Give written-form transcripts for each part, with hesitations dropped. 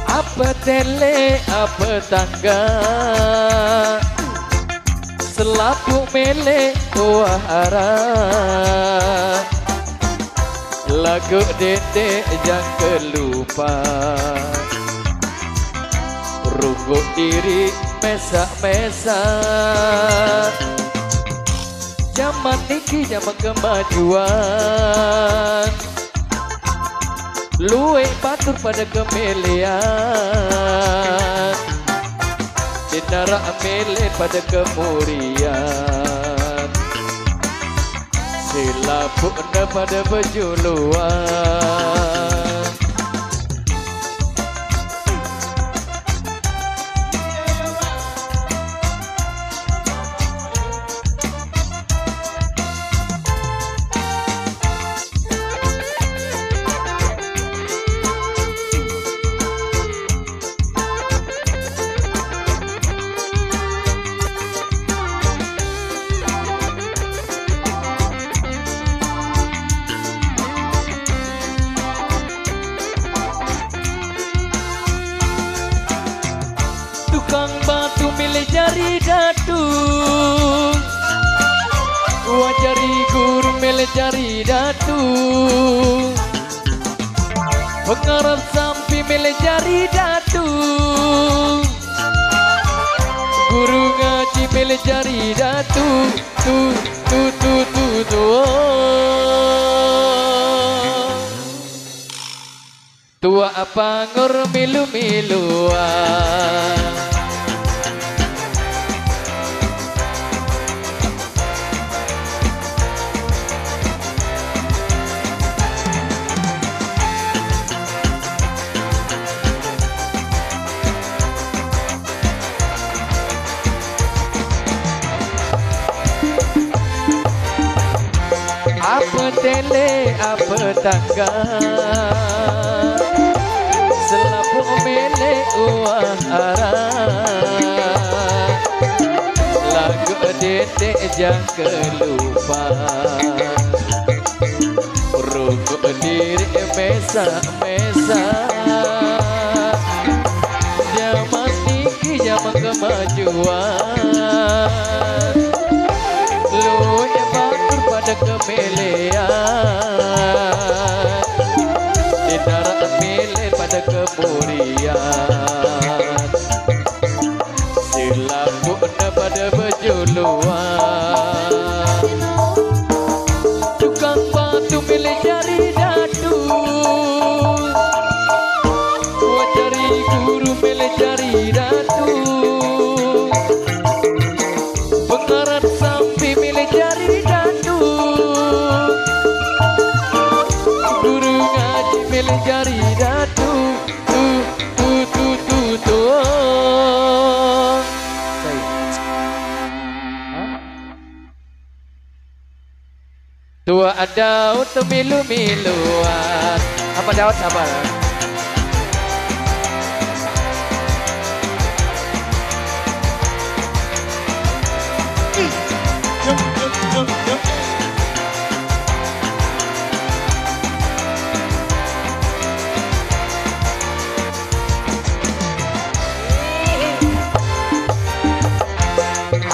Apa tele, apa tangga, selapu mele buah arah. Lagu dede jangan kelupa, runggu diri mesa-mesa. Zaman niki zaman kemajuan, luwe batur pada kemelian, dinara mele pada kemurian, silapuna pada bejuluan. Tukang batu milih jari datu, wajari guru milih jari datu, pengarap sampi milih jari datu, guru ngaji milih jari datu, tua apa ngur milu-miluan. Apa tele, apa tangga, selapu mele uah arah. Lagu dede jangan kelupa, runggu diri mesa-mesa. Zaman niki zaman kemajuan, luwe batur pada kemelian, dinara mele pada kemurian, silapuna pada bejuluan. Tukang batu milih jari dadu, wajari guru milih jari dadu, pengarat sampi milih jari dadu, guru ngaji milih jari dadu, tua ada untuk milu-miluan. Apa Daud sabar?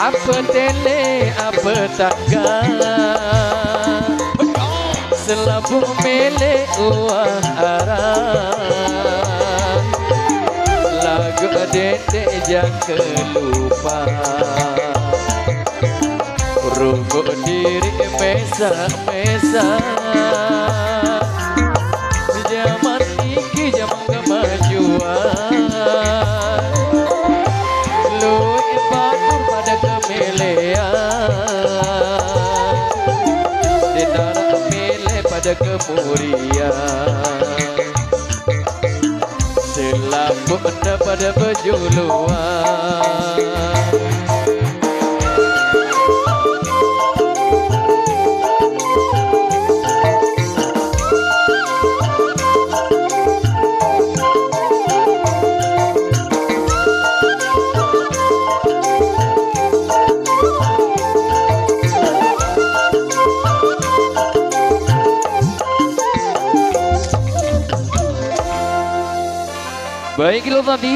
Apa tele, apa tangga, selapu mele uah arah. Lagu dede jangan kelupa, runggu diri mesa-mesa. Zaman niki zaman kemajuan, luwe batur pada kemelian, muria selambut pada berjuluan. Baik, itu tadi